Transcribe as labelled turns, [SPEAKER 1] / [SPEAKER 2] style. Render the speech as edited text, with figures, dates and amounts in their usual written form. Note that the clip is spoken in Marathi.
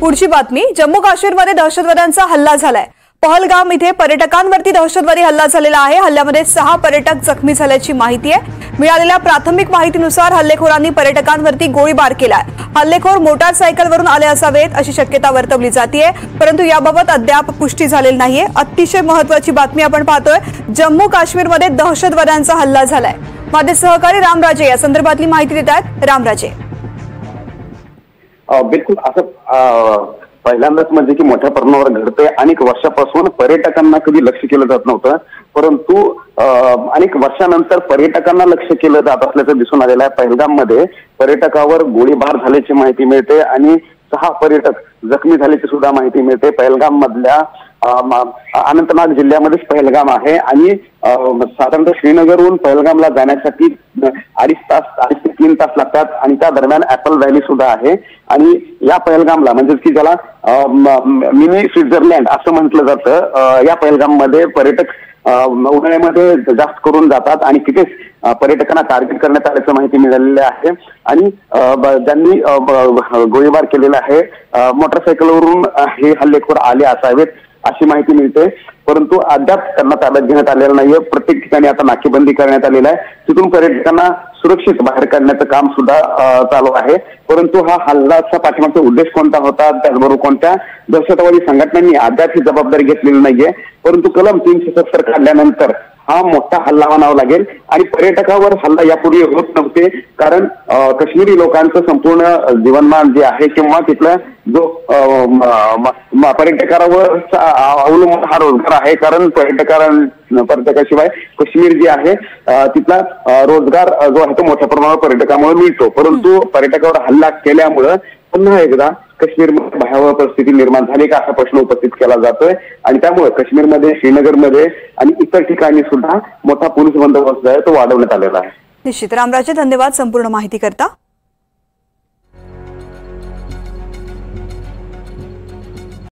[SPEAKER 1] पुढची बातमी जम्मू काश्मीरमध्ये दहशतवाद्यांचा हल्ला झालाय। पहलगाम इथे पर्यटकांवरती दहशतवादी हल्ला झालेला आहे। हल्ल्यामध्ये 6 पर्यटक जखमी झाल्याची माहिती आहे। मिळालेल्या प्राथमिक माहितीनुसार हल्लेखोरांनी पर्यटकांवरती गोळीबार केलाय। हल्लेखोर मोटारसायकलवरून आले असावेत अशी शक्यता वर्तवली जातेय, परंतु याबाबत अद्याप पुष्टी झालेली नाहीये। अतिशय महत्त्वाची बातमी आपण पाहतोय, जम्मू काश्मीरमध्ये दहशतवाद्यांचा हल्ला झालाय। माझे सहकारी रामराजे या संदर्भातली माहिती देतात। रामराजे,
[SPEAKER 2] बिलकुल असं पहिल्यांदाच म्हणजे की मोठ्या प्रमाणावर घडतंय। अनेक वर्षापासून पर्यटकांना कधी लक्ष केलं जात नव्हतं, परंतु अनेक वर्षानंतर पर्यटकांना लक्ष केलं जात असल्याचं दिसून आलेलं आहे। पहलगाम मध्ये पर्यटकावर गोळीबार झाल्याची माहिती मिळते आणि 6 पर्यटक जखमी झाल्याची सुद्धा माहिती मिळते। पहलगाम मधल्या अनंतनाग जिल्ह्यामध्येच पहलगाम आहे आणि साधारणतः श्रीनगरहून पहलगामला जाण्यासाठी 2.5 ते 3 तास लागतात आणि त्या दरम्यान ऍपल व्हॅली सुद्धा आहे। आणि या पहलगामला म्हणजेच की ज्याला मिनी स्वित्झर्लंड असं म्हटलं जातं, या पहलगाम मध्ये पर्यटक उन्हाळ्यामध्ये जास्त करून जातात आणि तिथेच पर्यटकांना टार्गेट करण्यात आल्याचं माहिती मिळालेली आहे। आणि ज्यांनी गोळीबार केलेला आहे मोटरसायकलवरून हे हल्लेखोर आले असावेत अशी माहिती मिळते, परंतु अद्याप त्यांना ताब्यात घेण्यात आलेलं नाहीये। प्रत्येक ठिकाणी आता नाकेबंदी करण्यात आलेली आहे। तिथून पर्यटकांना सुरक्षित बाहेर काढण्याचं काम सुद्धा चालू आहे। परंतु हा हल्ल्याचा पाठीमागचा उद्देश कोणता होता, त्याचबरोबर कोणत्या दहशतवादी संघटनांनी अद्याप ही जबाबदारी घेतलेली नाहीये। परंतु कलम 370 काढल्यानंतर हा मोठा हल्ला म्हणावा लागेल। आणि पर्यटकावर हल्ला यापूर्वी होत नव्हते, कारण काश्मीरी लोकांचं संपूर्ण जीवनमान जे आहे किंवा तिथला जो पर्यटकावर अवलंबून हा रोजगार आहे, कारण पर्यटकाशिवाय काश्मीर जे आहे तिथला रोजगार जो आहे तो मोठ्या प्रमाणावर पर्यटकामुळे मिळतो। परंतु पर्यटकावर हल्ला केल्यामुळे पुन्हा एकदा काश्मीरमध्ये भयावह परिस्थिती निर्माण झाली का असा प्रश्न उपस्थित केला जातोय। आणि त्यामुळे काश्मीरमध्ये, श्रीनगरमध्ये आणि इतर ठिकाणी सुद्धा मोठा पोलीस बंदोबस्त आहे तो वाढवण्यात आलेला आहे।
[SPEAKER 1] निश्चित रामराजे, धन्यवाद संपूर्ण माहिती करता।